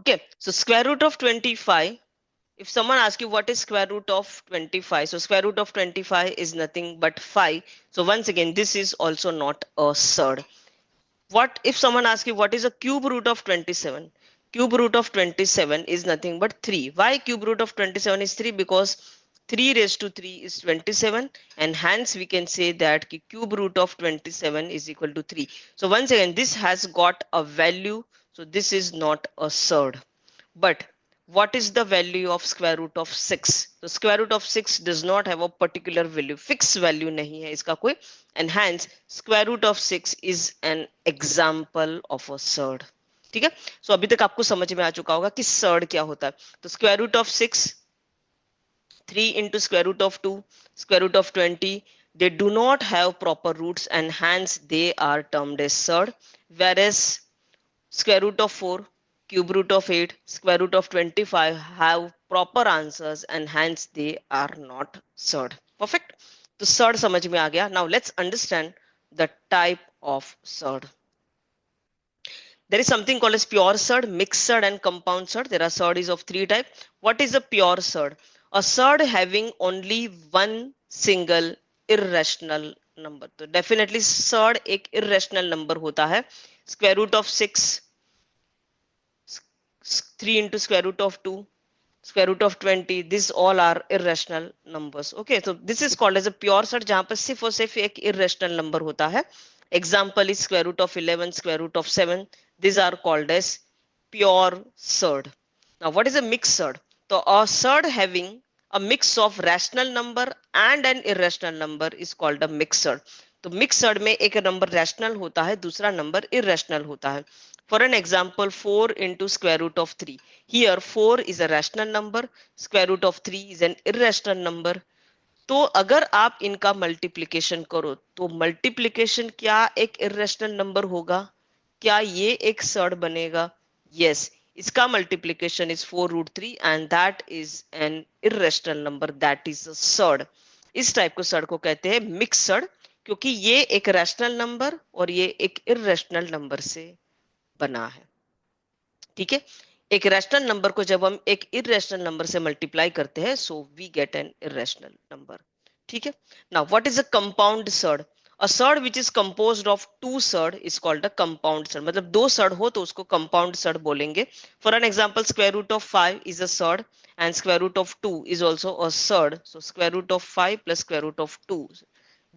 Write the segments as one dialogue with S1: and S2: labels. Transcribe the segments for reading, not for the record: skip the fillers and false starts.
S1: Okay, so square root of 25. If someone asks you what is square root of 25, so square root of 25 is nothing but 5. So once again, this is also not a surd. What if someone asks you what is a cube root of 27? Cube root of 27 is nothing but 3. Why cube root of 27 is 3? Because 3 raised to 3 is 27, and hence we can say that cube root of 27 is equal to 3. So once again, this has got a value, so this is not a surd. But what is the value of square root of 6? The square root of 6 does not have a particular value, fixed value नहीं है इसका कोई, and hence square root of 6 is an example of a surd. ठीक है, so अभी तक आपको समझ में आ चुका होगा कि surd क्या होता है. तो square root of 6, 3 into square root of 2, square root of 20, they do not have proper roots and hence they are termed as surd, whereas square root of 4, cube root of 8, square root of 25 have proper answers and hence they are not surd. Perfect. तो surd समझ में आ गया. Now let's understand the type of surd. There is something called as pure surd, mixed surd and compound surd. There are surd is of 3 types. What is a pure surd? A surd having only one single irrational number. तो definitely surd एक irrational number होता है. Square root of 6, 3 into square root of 2, square root of 20, these all are irrational numbers. Okay, so this is called as a pure surd जहां पर सिर्फ और सिर्फ एक irrational number होता है. Example is square root of 11, square root of 7. These are called as pure surd. Now what is a mixed surd? So a surd having a mix of rational number and an irrational number is called a mixed surd. तो mix surd में एक number rational होता है, दूसरा number irrational होता है. For an example 4 into square root of 3. Here 4 is a rational number, square root of 3 is an irrational number. तो अगर आप इनका मल्टीप्लिकेशन करो तो मल्टीप्लिकेशन क्या एक इरेशनल नंबर होगा? क्या ये एक सर्ड बनेगा? यस, इसका multiplication is 4√3 and that is an irrational number, that is a surd. इस टाइप को सर्ड को कहते हैं मिक्स सर्ड, क्योंकि ये एक रैशनल नंबर और ये एक इरेशनल नंबर से बना है. ठीक है, एक रैशनल नंबर को जब हम एक इरेशनल नंबर से मल्टीप्लाई करते हैं so we get an irrational number. ठीक है, now what is a compound surd? A surd which is composed of two surd is called a compound surd. मतलब दो सर्ड हो तो उसको कंपाउंड सर्ड बोलेंगे. For an example square root of 5 is a surd and square root of 2 is also a surd. So square root of 5 plus square root of 2.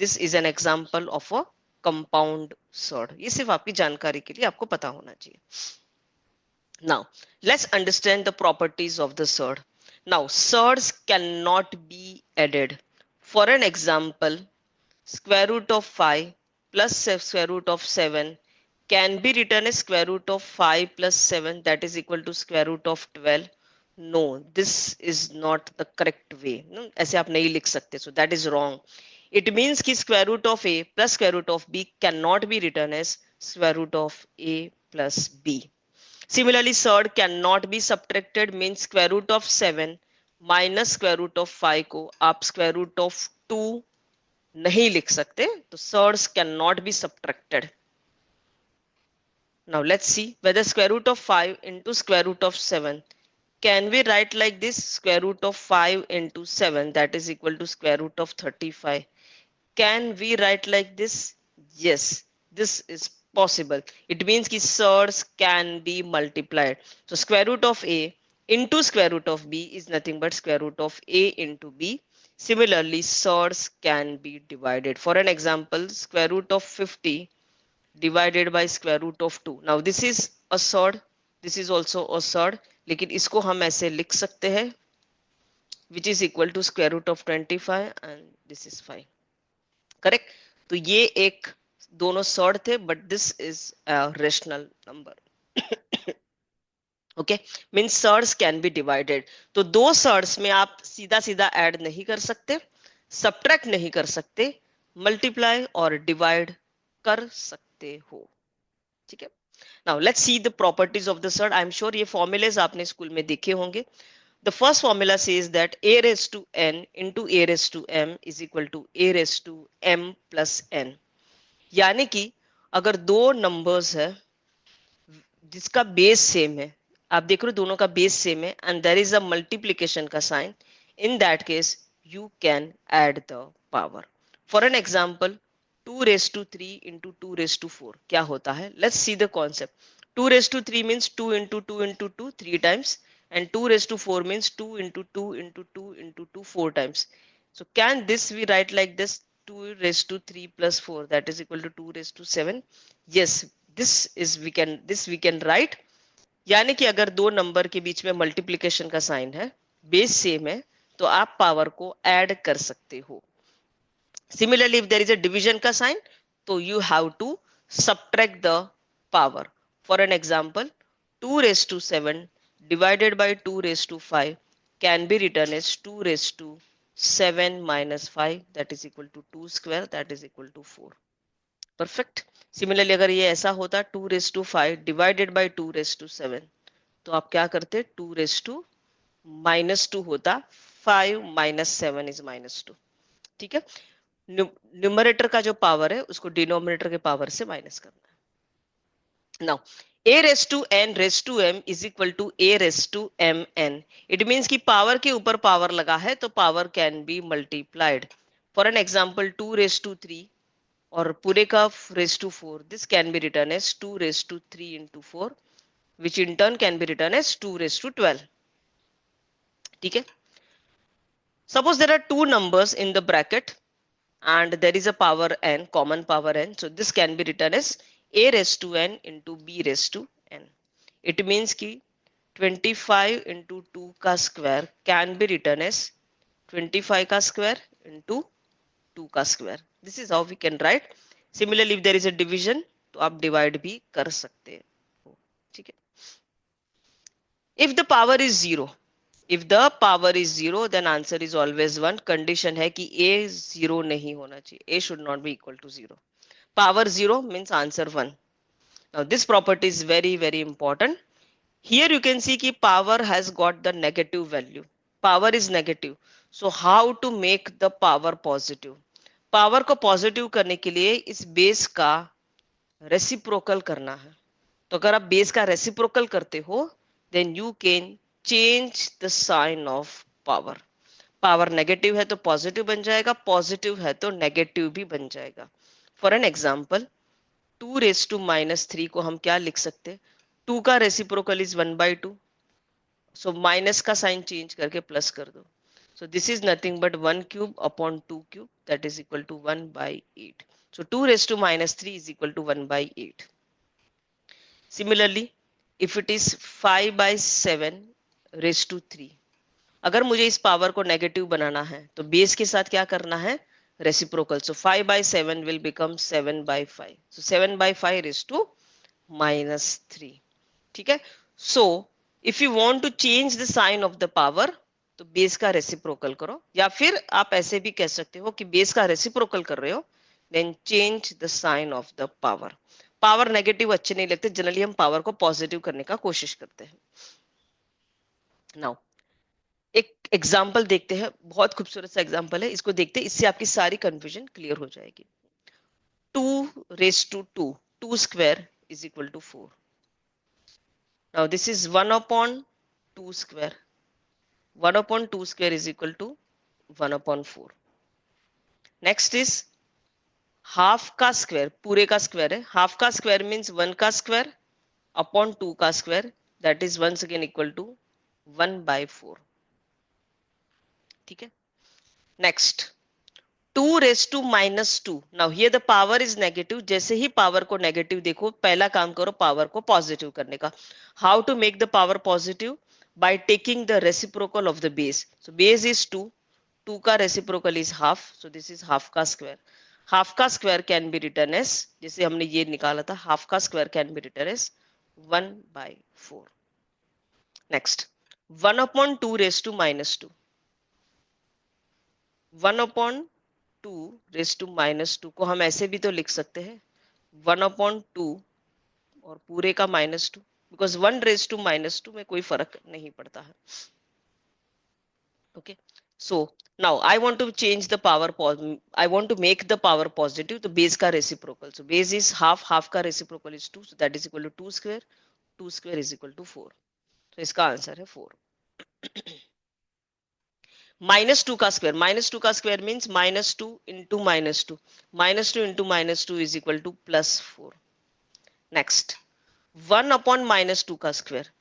S1: This is an example of a compound surd. ये सिर्फ आपकी जानकारी के लिए आपको पता होना चाहिए. Now let's understand the properties of the surd. Now surds cannot be added. For an example, square root of 5 plus square root of 7 can be written as square root of 5 plus 7, that is equal to square root of 12. No, this is not the correct way. No, ऐसे आप नहीं लिख सकते. So that is wrong. It means कि square root of a plus square root of b cannot be written as square root of a plus b. Similarly, surd cannot be subtracted, means square root of 7 minus square root of 5 को आप square root of 2 नहीं लिख सकते. तो surds cannot be subtracted. Now let's see whether square root of 5 into square root of 7 can we write like this. Square root of 5 into 7, that is equal to square root of 35. Can we write like this? Yes, this is possible. It means कि surds can be multiplied. So square root of a into square root of b is nothing but square root of a into b. Similarly, surds can be divided. For an example, square root of 50 divided by square root of 2. Now this is a surd, this is also a surd, लेकिन इसको हम ऐसे लिख सकते हैं which is equal to square root of 25 and this is 5. Correct? तो ये एक दोनों सर्ड थे, but this is a rational number. Okay, means surds can be divided. तो दो सर्ड्स में आप सीधा सीधा ऐड नहीं कर सकते, सब्ट्रैक्ट नहीं कर सकते, मल्टीप्लाई और डिवाइड कर सकते हो. ठीक है, now let's see the properties of the surd. I'm sure ये formulas आपने स्कूल में देखे होंगे. The first formula says that a raised to n into a raised to m is equal to a raised to m plus n. यानी कि अगर दो numbers है जिसका बेस सेम है, आप देख रहे हो दोनों का बेस सेम है and there is a multiplication का sign, in that case you can add the power. For an example 2 raised to 3 into 2 raised to 4 क्या होता है? Let's see the concept. 2 raised to 3 means 2 into 2 into 2 3 times, and 2 raised to 4 means 2 into 2 into 2 into 2 4 times. So can this be write like this? 2 raised to 3 plus 4, that is equal to 2 raised to 7. Yes, this we can write. यानी कि अगर दो number के बीच में multiplication का sign है, base same है, तो आप पावर को ऐड कर सकते हो. Similarly, if there is a division ka sign, so you have to subtract the power. For an example, 2 raised to 7 divided by 2 raised to 5 can be written as 2 raised to 7 minus 5, that is equal to 2 square, that is equal to 4. Perfect. Similarly, अगर ये ऐसा होता 2 raised to 5 divided by 2 raised to 7, तो आप क्या करते 2 raised to minus 2 होता, 5 minus 7 is minus 2. ठीक है. न्यूमरेटर का जो पावर है उसको डिनोमिनेटर के पावर से माइनस करना है. Now a raised to n raised to m is equal to a raised to mn. It means कि पावर के ऊपर पावर लगा है तो power can be multiplied. For an example 2 raised to 3 और पूरे का raised to 4, this can be written as 2 raised to 3 into 4, which in turn can be written as 2 raised to 12. ठीक है. Suppose there are two numbers in the bracket and there is a power n, common power n. So this can be written as a raised to n into b raised to n. It means कि 25 into 2 का square can be written as 25 का square into 2 का square. This is how we can write. Similarly, if there is a division, तो आप divide भी कर सकते हो. ठीक है. If the power is 0, if the power is 0, then answer is always 1. Condition है कि a 0 नहीं होना चाहिए. A should not be equal to 0. Power 0 means answer 1. Now this property is very, very important. Here you can see कि power has got the negative value. Power is negative. So how to make the power positive? Power को positive करने के लिए इस base का reciprocal करना है. तो अगर आप base का reciprocal करते हो, then you can change the sign of power. Power negative है तो पॉजिटिव बन जाएगा, पॉजिटिव है तो नेगेटिव भी बन जाएगा. For an example 2 raised to minus 3 को हम क्या लिख सकते हैं? 2 का रेसिप्रोकल इज 1/2, सो माइनस का साइन चेंज करके प्लस कर दो. So this is nothing but 1 cube upon 2 cube, that is equal to 1/8. So 2 raised to minus 3 is equal to 1/8. Similarly, if it is 5/7 raised to 3, अगर मुझे इस power को negative बनाना है तो बेस के साथ क्या करना है? Reciprocal. So 5/7 will become 7/5. So 7/5 raised to minus 3. ठीक है. So if you want to change the sign of the power, तो बेस का रेसिप्रोकल करो, या फिर आप ऐसे भी कह सकते हो कि बेस का रेसिप्रोकल कर रहे हो, then change the sign of the power. Power negative अच्छे नहीं लगते, जनरली हम पावर को पॉजिटिव करने का कोशिश करते हैं. नाउ एक एग्जाम्पल देखते हैं, बहुत खूबसूरत सा एग्जाम्पल है, इसको देखते हैं, इससे आपकी सारी कंफ्यूजन क्लियर हो जाएगी. 2 raised to 2, 2 square is equal to 4. Now this is 1 upon 2 square. 1 upon 2 square is equal to 1 upon 4. Next is half का स्क्वायर, पूरे का स्क्वायर है. हाफ का स्क्वायर मीन्स 1 का स्क्वायर अपॉन 2 का square, that is once again equal to 1/4. ठीक है. Next 2 raised to minus 2. Now here the power is negative. जैसे ही पावर को नेगेटिव देखो, पहला काम करो पावर को पॉजिटिव करने का. How to make the power positive? By taking the reciprocal of the base. So base is 2, 2 का reciprocal is half, so this is half का स्क्वायर. हाफ का square can be written as, जैसे हमने ये निकाला था, हाफ का square can be written as 1/4. Next 1 upon 2 raised to minus 2. 1 upon 2 raised to minus 2 को हम ऐसे भी तो लिख सकते हैं 1 upon 2 और पूरे का -2, बिकॉज 1 raised to minus 2 में कोई फर्क नहीं पड़ता है. Okay. So now I want to change the power, I want to make the power positive, तो base का reciprocal. So base is half, half का reciprocal is 2, so that is equal to 2 square. 2 square is equal to 4. तो इसका answer है 4। -2 का square, -2 का square means -2 into -2, -2 into -2 is equal to +4। Next 1 upon -2 का square,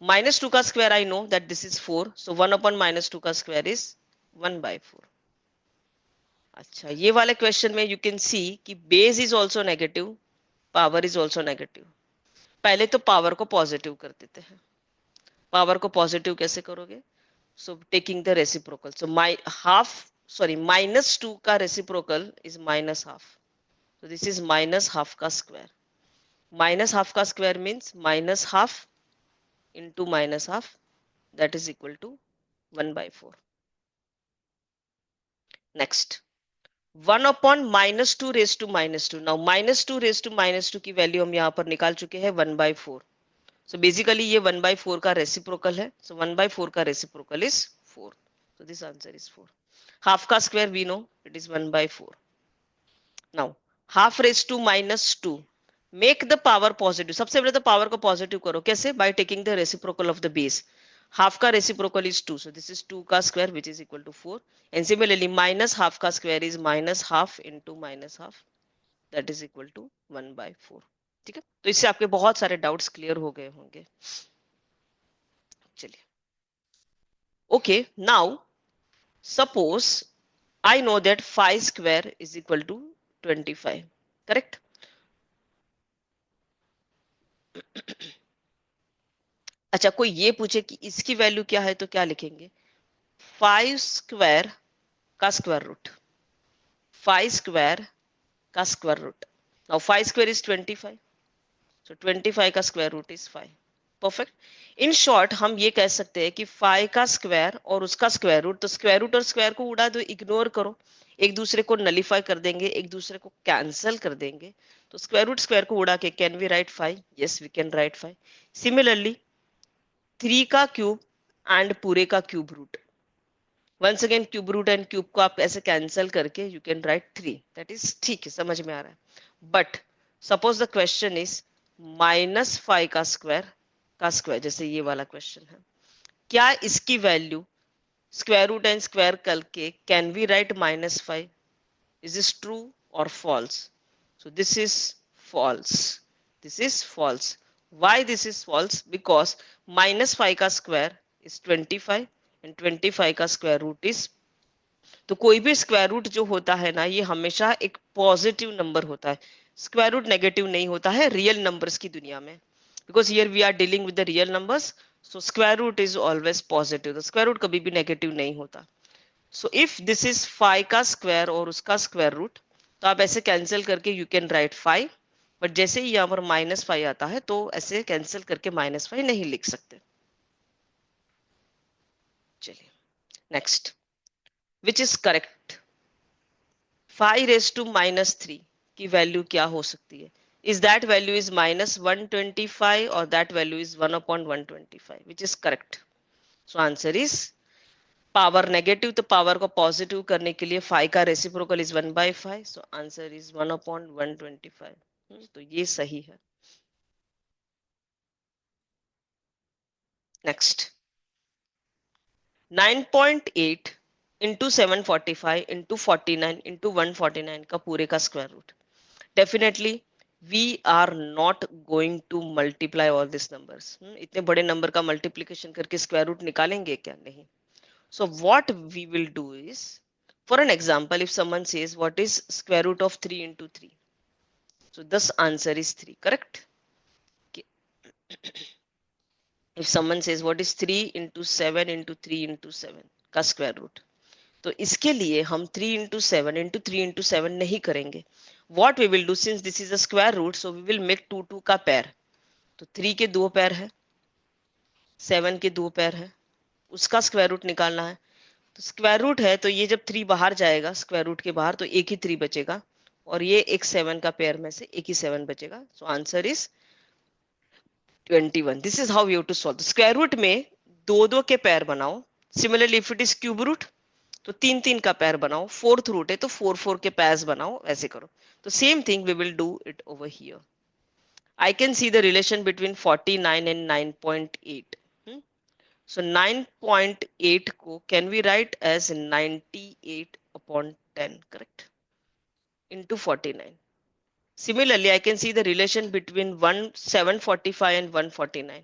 S1: -2 का square I know that this is 4, so 1 upon -2 का square is 1/4। अच्छा, ये वाले क्वेश्चन में यू कैन सी कि base is also negative, power is also negative. पहले तो पावर को पॉजिटिव कर देते हैं। पावर को पॉजिटिव कैसे करोगे? So taking the reciprocal, so -2 का reciprocal is -1/2, so this is -1/2 का स्क्वायर। -1/2 का square means -1/2 into -1/2, that is equal to 1/4। Next 1 upon -2 raise to -2, now -2 raise to -2 की वैल्यू हम यहाँ पर निकाल चुके हैं 1/4। सो बेसिकली ये 1/4 का रेसिप्रोकल है, सो 1/4 का reciprocal is 4, so this answer is 4। Half का square we know it is 1/4। Now half raise to -2, make the power positive. सबसे पहले तो पावर को पॉजिटिव करो, कैसे? By taking the reciprocal of the base. Half का reciprocal is 2, so this is 2 का square which is equal to 4। And similarly -1/2 का square is -1/2 into -1/2, that is equal to 1/4। ठीक है, तो इससे आपके बहुत सारे डाउट्स क्लियर हो गए होंगे। चलिए, okay, now suppose I know that 5 square is equal to 25, correct? अच्छा, कोई ये पूछे कि इसकी वैल्यू क्या है तो क्या लिखेंगे? 5 स्क्वायर का स्क्वायर रूट, 5 स्क्वायर का square root. Now 5 square is 25, so 25 का square root is 5। Perfect. In short हम ये कह सकते हैं कि 5 का स्क्वायर और उसका स्क्वायर रूट, तो स्क्वायर रूट और स्क्वायर को उड़ा दो, इग्नोर करो, एक दूसरे को नलीफाई कर देंगे, एक दूसरे को कैंसिल कर देंगे। तो स्क्वायर रूट स्क्वायर को उड़ा के can we write 5? Yes, we can write 5। Similarly 3 का क्यूब एंड पूरे का cube root, once again cube root and cube को आप ऐसे कैंसिल करके you can write 3, that is ठीक है, समझ में आ रहा है। But suppose the question is -5 का स्क्वायर, जैसे ये वाला क्वेश्चन है, क्या इसकी value square root and square करके can we write -5? Is this true और false? So this is false, this is false. Why this is false? Because -5 का स्क्वायर इज 25 एंड 25 का स्क्वायर रूट इज, तो कोई भी स्क्वायर रूट जो होता है ना, ये हमेशा एक पॉजिटिव नंबर होता है। स्क्वायर रूट नेगेटिव नहीं होता है रियल नंबर्स की दुनिया में, because here we are dealing with the real numbers, so square root is always positive, square root कभी भी नेगेटिव नहीं होता। सो इफ दिस इज 5 का स्क्वायर और उसका स्क्वायर रूट, तो आप ऐसे कैंसिल करके यू कैन राइट 5, बट जैसे ही यहाँ पर -5 आता है तो ऐसे कैंसिल करके -5 नहीं लिख सकते। चलिए next, which is correct? 5 raise to -3 की वैल्यू क्या हो सकती है? इज दैट वैल्यू इज -125 और that value is 1/125, which is correct? So answer is power negative, तो पावर को पॉजिटिव करने के लिए 5 का reciprocal is 1/5, so answer is 1/125। तो ये सही है। नेक्स्ट 9.8 इंटू 745 इंटू 49 इंटू 149 का पूरे का square root. Definitely we are not going to multiply all this numbers. इतने बड़े नंबर का मल्टीप्लीकेशन करके स्क्वायर रूट निकालेंगे क्या? नहीं। So what we will do is, for an example, if someone says what is square root of 3 into 3, so this answer is 3, correct? Okay. If someone says what is 3 into 7 into 3 into 7 का square root, तो इसके लिए हम 3 into 7 into 3 into 7 नहीं करेंगे। What we will do, since this is a square root, so we will make 2 2 का पैर। तो 3 के 2 पैर है, 7 के 2 पैर है, उसका स्क्वायर रूट निकालना है। तो स्क्वायर रूट है तो ये जब 3 बाहर जाएगा स्क्वायर रूट के बाहर, तो एक ही 3 बचेगा, और ये एक 7 का पेयर में से एक ही 7 बचेगा। So answer is 21। This is how you to solve. Square root में 2 2 के पेयर बनाओ। Similarly if it is cube root तो 3 3 का पेयर बनाओ। फोर्थ रूट है तो 4 4 के पेयर्स बनाओ, ऐसे करो। तो same thing we will do it over here. I can see the relation between 49 and 9.8. So 9.8 को can we write as 98 upon 10, correct? Into 49. Similarly, I can see the relation between 745 and 149.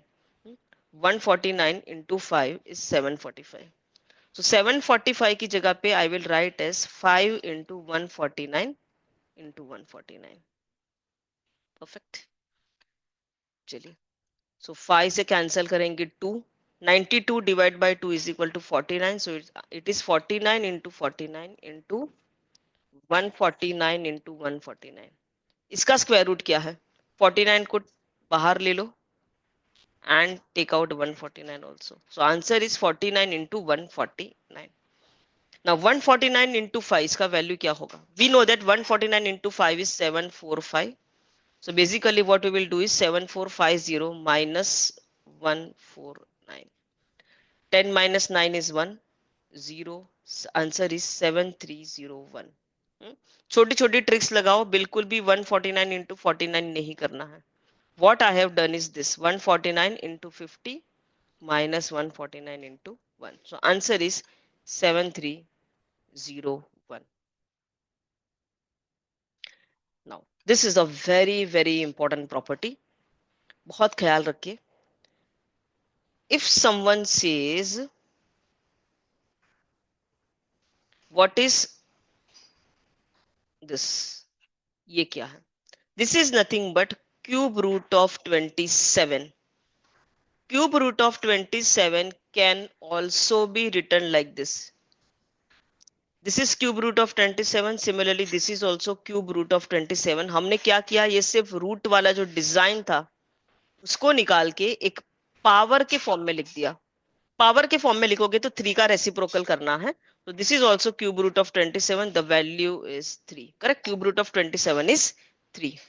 S1: 149 into 5 is 745. So 745 की जगह पे I will write as 5 into 149 into 149. Perfect. चलिए, so 5 से cancel करेंगे 2. 92 divided by 2 is equal to 49. So it is 49 into 49 into 149 into 149. इसका square root क्या है? 49 को बाहर ले लो and take out 149 also. So answer is 49 into 149. Now 149 into 5 इसका वैल्यू क्या होगा? We know that 149 into 5 is 745. So basically what we will do is 7450 minus 149. 10 minus 9 is 1. 0. Answer is 7301. छोटी छोटी ट्रिक्स लगाओ, बिल्कुल भी 149 into 49 नहीं करना है. What I have done is this: 149 into 50 minus 149 into 1. So answer is 7301. Now this is a very important property. बहुत ख्याल रखिए. If someone says what is this, ये क्या है? This is nothing but cube root of 27. Cube root of 27 can also be written like this. This is cube root of 27. Similarly, this is also cube root of 27. हमने क्या किया, ये सिर्फ root वाला जो डिजाइन था उसको निकाल के एक पावर के फॉर्म में लिख दिया. पावर के फॉर्म में लिखोगे तो 3 का रेसिप्रोकल करना है. So this is also cube root of 27. The value is 3. Correct? Cube root of 27 is 3.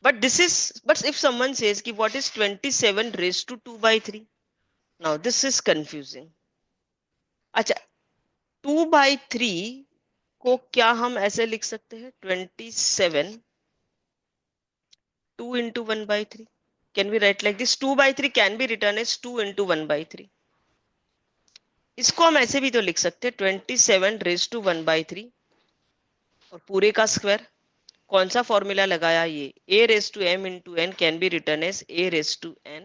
S1: But if someone says कि what is 27 raised to 2 by 3? Now this is confusing. अच्छा, 2 by 3 को क्या हम ऐसे लिख सकते हैं? 27 2 into 1 by 3. Can we write like this? 2 by 3 can be written as 2 into 1 by 3. इसको हम ऐसे भी तो लिख सकते हैं 27 raised to 1 by 3 और पूरे का स्क्वायर. कौन सा फॉर्मूला लगाया? ये a raised to m into n can be written as a raised to n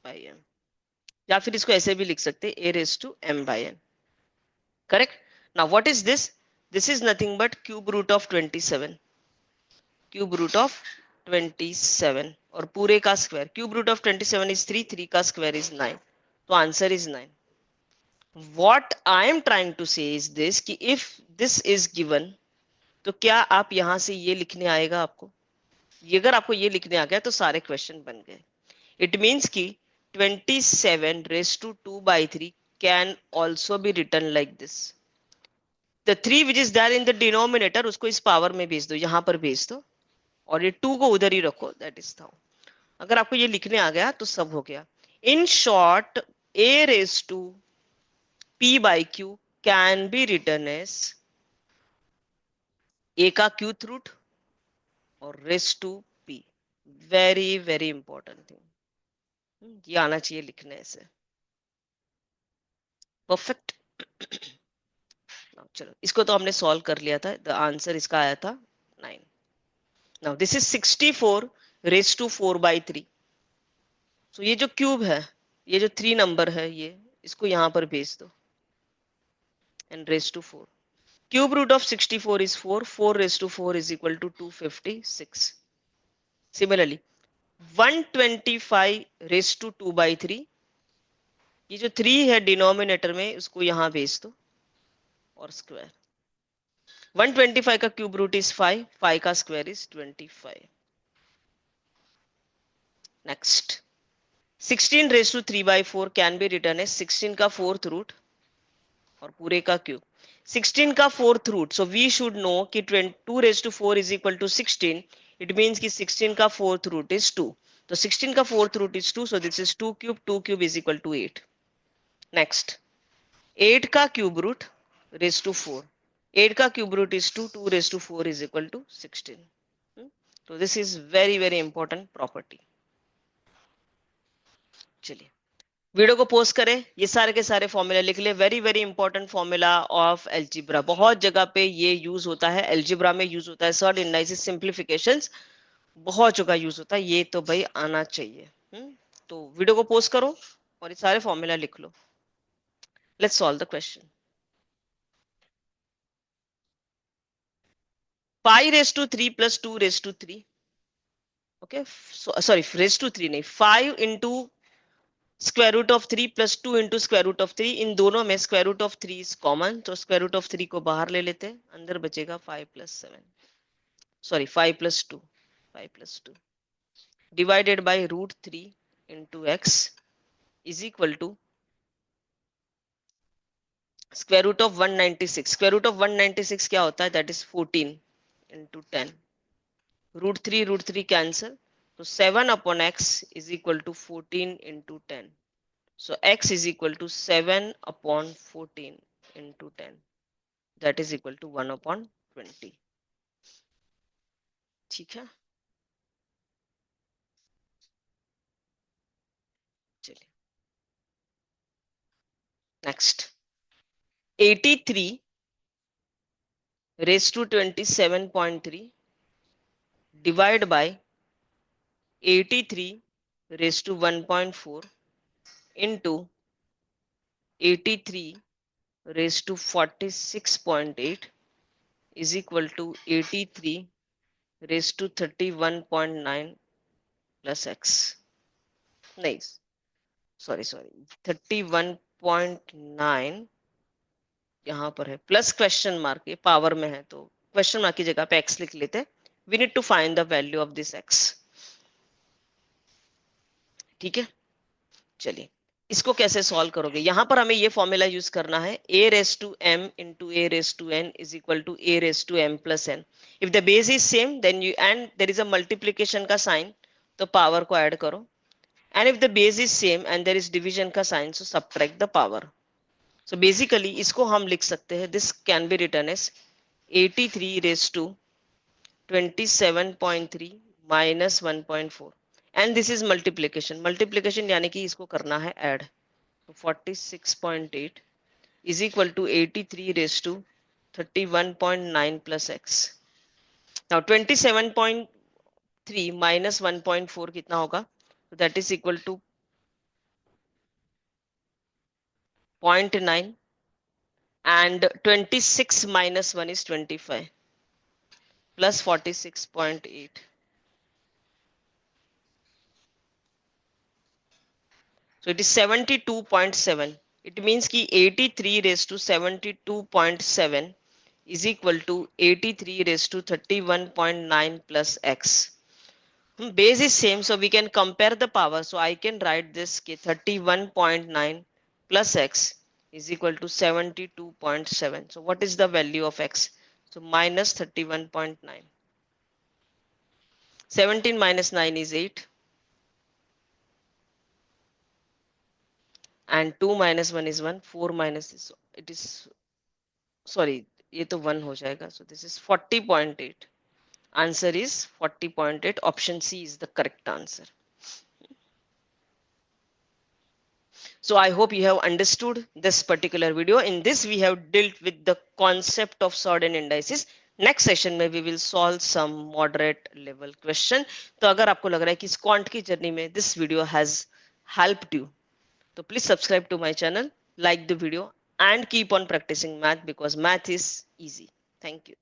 S1: by m. या फिर इसको ऐसे भी लिख सकते हैं a raised to m by n. Correct? Now what is this? This is nothing but cube root of 27. Cube root of 27 और पूरे का square. Cube root of 27 is 3. 3 का स्क्वायर is 9. तो answer is 9. What I am trying to say is this कि if this is given तो क्या आप यहां से ये लिखने आएगा आपको? ये अगर आपको ये लिखने आ गया तो सारे क्वेश्चन बन गए. It means कि 27 raised to 2 by 3 can also be written like this. The 3 which is there in the denominator उसको इस पावर में भेज दो, यहां पर भेज दो और ये 2 को उधर ही रखो. That is how. अगर आपको ये लिखने आ गया तो सब हो गया. In short, a raised to p by q can be written as a का qth root और raised to p. very important thing. ये आना चाहिए लिखने ऐसे. परफेक्ट. चलो इसको तो हमने सॉल्व कर लिया था. द आंसर इसका आया था 9. Now this is 64 raise to 4 by 3. So ये जो क्यूब है, ये जो 3 नंबर है, ये इसको यहां पर भेज दो and raise to 4. Cube root of 64 is 4. 4 raised to 4 is equal to 256. Similarly 125 raised to 2 by 3. ये जो 3 है डिनोमिनेटर में उसको यहां भेज दो और स्क्वायर. 125 का क्यूब रूट इज 5. 5 का square is 25. Next 16 raised to 3 by 4 can be return है 16 का 4th रूट और पूरे का क्यूब. 16 का 4th root, so we should know कि 2 raised to 4 is equal to 16. It means कि 16 का 4th रूट इज 2. तो 16 का 4th root is 2, so this is 2 cube. 2 cube is equal to 8. Next 8 का क्यूब रूट raised to 4. 8 का cube root is 2. 2 raised to 4 is equal to 16. तो this is very very important property. चलिए video को post करें, ये सारे के सारे फॉर्मूला लिख ले। Very very important formula of algebra, बहुत जगह पे ये यूज होता है, एल्जिब्रा में यूज होता है, सॉर्ट इंडाइसिस सिंप्लीफिकेशंस बहुत जगह यूज होता है, ये तो भाई आना चाहिए। तो वीडियो को पोस्ट करो और ये सारे फॉर्मूला लिख लो। Let's solve the question. 5 raised to 3 plus 2 raised to 3, okay sorry raise to 3 नहीं, 5 into square root of 3 plus 2 into square root of 3, इन दोनों में square root of 3 is common, तो स्क्वायर रूट ऑफ 3 को बाहर ले लेते हैं, अंदर बचेगा 5 plus 7, sorry 5 plus 2, 5 plus 2 divided by root 3 into x is equal to square root of 196। Square root of 196 क्या होता है, that is 14 into 10, root three cancel, तो 7 upon x is equal to 14 into 10, so x is equal to 7 upon 14 into 10, that is equal to 1 upon 20। ठीक है, चलिए next. 83 raised to 27.3 divide by 83 raised to 1.4 into 83 raised to 46.8 is equal to 83 raised to 31.9 plus x, नहीं sorry 31.9 यहाँ पर है, plus question mark, ये power में है तो क्वेश्चन मार्क की जगह पे x लिख लेते हैं। We need to find the value of this x। ठीक है, चलिए इसको कैसे सॉल्व करोगे, यहाँ पर हमें ये फॉर्मूला यूज करना है, a raise to m into a raise to n is equal to a raise to m plus n। If the base is same then you, and there is a multiplication का sign, तो power को add करो, and if the base is same and there is division का sign, so subtract the power। so basically इसको हम लिख सकते हैं, this can be written as 83 raised to 27.3 minus 1.4, and this is multiplication यानी कि इसको करना है add, so 46.8 is equal to 83 raised to 31.9 plus x। now 27.3 minus 1.4 कितना होगा, so that is equal to 0.9, and 26 minus 1 is 25 plus 46.8, so it is 72.7। it means कि 83 raised to 72.7 is equal to 83 raised to 31.9 plus x। base is same, so we can compare the power, so I can write this कि 31.9 plus x is equal to 72.7। so what is the value of x, so minus 31.9, 17 minus 9 is 8, and 2 minus 1 is 1, 4 minus this, it is sorry ये तो 1 हो जाएगा, so this is 40.8, answer is 40.8, option C is the correct answer। so I hope you have understood this particular video। in this we have dealt with the concept of sort and indices। Next session में we will solve some moderate level question। तो अगर आपको लग रहा है कि इस quant की जर्नी में this video has helped you, so please subscribe to my channel, like the video, and keep on practicing math because math is easy। Thank you।